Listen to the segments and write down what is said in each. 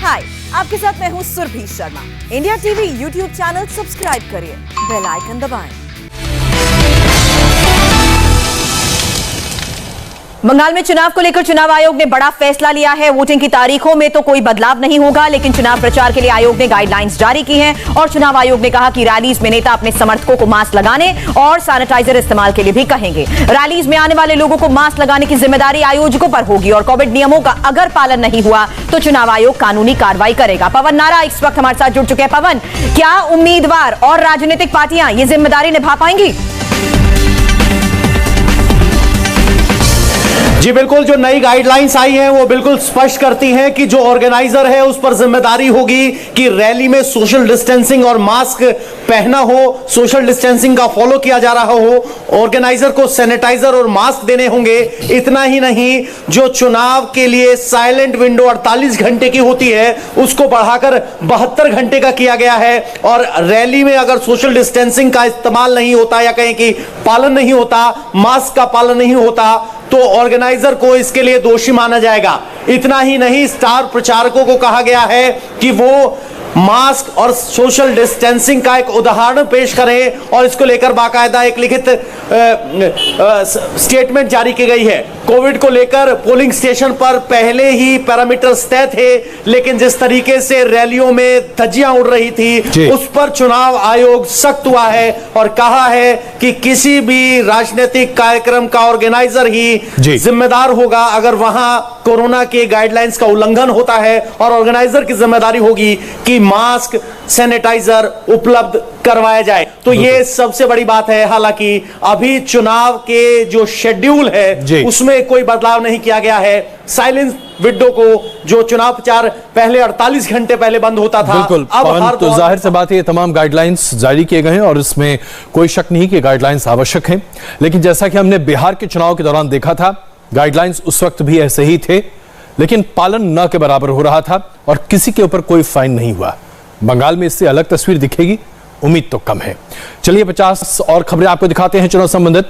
हाय, आपके साथ मैं हूँ Surabhi Sharma. India TV YouTube channel subscribe करिए, बेल आइकन दबाएं। बंगाल में चुनाव को लेकर चुनाव आयोग ने बड़ा फैसला लिया है। वोटिंग की तारीखों में तो कोई बदलाव नहीं होगा, लेकिन चुनाव प्रचार के लिए आयोग ने गाइडलाइंस जारी की हैं और चुनाव आयोग ने कहा कि रैलीज में नेता अपने समर्थकों को मास्क लगाने और सैनिटाइजर इस्तेमाल के लिए भी कहेंगे। रैलीज में आने वाले लोगों को मास्क लगाने की जिम्मेदारी आयोजकों पर होगी और कोविड नियमों का अगर पालन नहीं हुआ तो चुनाव आयोग कानूनी कार्रवाई करेगा। पवन नारा इस वक्त हमारे साथ जुड़ चुके हैं। पवन, क्या उम्मीदवार और राजनीतिक पार्टियां ये जिम्मेदारी निभा पाएंगी? जी बिल्कुल, जो नई गाइडलाइंस आई हैं वो बिल्कुल स्पष्ट करती हैं कि जो ऑर्गेनाइजर है उस पर जिम्मेदारी होगी कि रैली में सोशल डिस्टेंसिंग और मास्क पहना हो, सोशल डिस्टेंसिंग का फॉलो किया जा रहा हो, ऑर्गेनाइजर को सैनिटाइजर और मास्क देने होंगे। इतना ही नहीं, जो चुनाव के लिए साइलेंट विंडो 48 घंटे की होती है उसको बढ़ाकर 72 घंटे का किया गया है। और रैली में अगर सोशल डिस्टेंसिंग का इस्तेमाल नहीं होता या कहीं की पालन नहीं होता, मास्क का पालन नहीं होता, तो ऑर्गेनाइजर को इसके लिए दोषी माना जाएगा। इतना ही नहीं, स्टार प्रचारकों को कहा गया है कि वो मास्क और सोशल डिस्टेंसिंग का एक उदाहरण पेश करें और इसको लेकर बाकायदा एक लिखित स्टेटमेंट जारी की गई है। कोविड को लेकर पोलिंग स्टेशन पर पहले ही पैरामीटर्स तय थे, लेकिन जिस तरीके से रैलियों में धज्जियां उड़ रही थी उस पर चुनाव आयोग सख्त हुआ है और कहा है कि किसी भी राजनीतिक कार्यक्रम का ऑर्गेनाइजर ही जिम्मेदार होगा अगर वहां कोरोना के गाइडलाइंस का उल्लंघन होता है, और ऑर्गेनाइजर की जिम्मेदारी होगी कि मास्क सैनिटाइजर उपलब्ध करवाया जाए। तो ये सबसे बड़ी बात है। हालांकि अभी चुनाव के जो शेड्यूल है उसमें कोई बदलाव नहीं किया गया है। साइलेंस विंडो को, जो चुनाव प्रचार पहले 48 घंटे पहले बंद होता था, बिल्कुल अब तो जाहिर सी बात है तमाम गाइडलाइंस जारी किए गए हैं और इसमें कोई शक नहीं कि गाइडलाइंस आवश्यक हैं। लेकिन जैसा कि हमने बिहार के चुनाव के दौरान देखा था, गाइडलाइंस उस वक्त भी ऐसे ही थे, लेकिन पालन न के बराबर हो रहा था और किसी के ऊपर कोई फाइन नहीं हुआ। बंगाल में इससे अलग तस्वीर दिखेगी, उम्मीद तो कम है। चलिए 50 और खबरें आपको दिखाते हैं चुनाव संबंधित।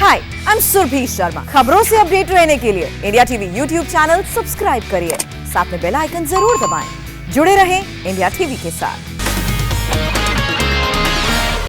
हाय, आई एम सुरभि शर्मा। खबरों से अपडेट रहने के लिए India TV YouTube channel subscribe करिए, साथ में बेल आइकन जरूर दबाएं। जुड़े रहें इंडिया टीवी के साथ।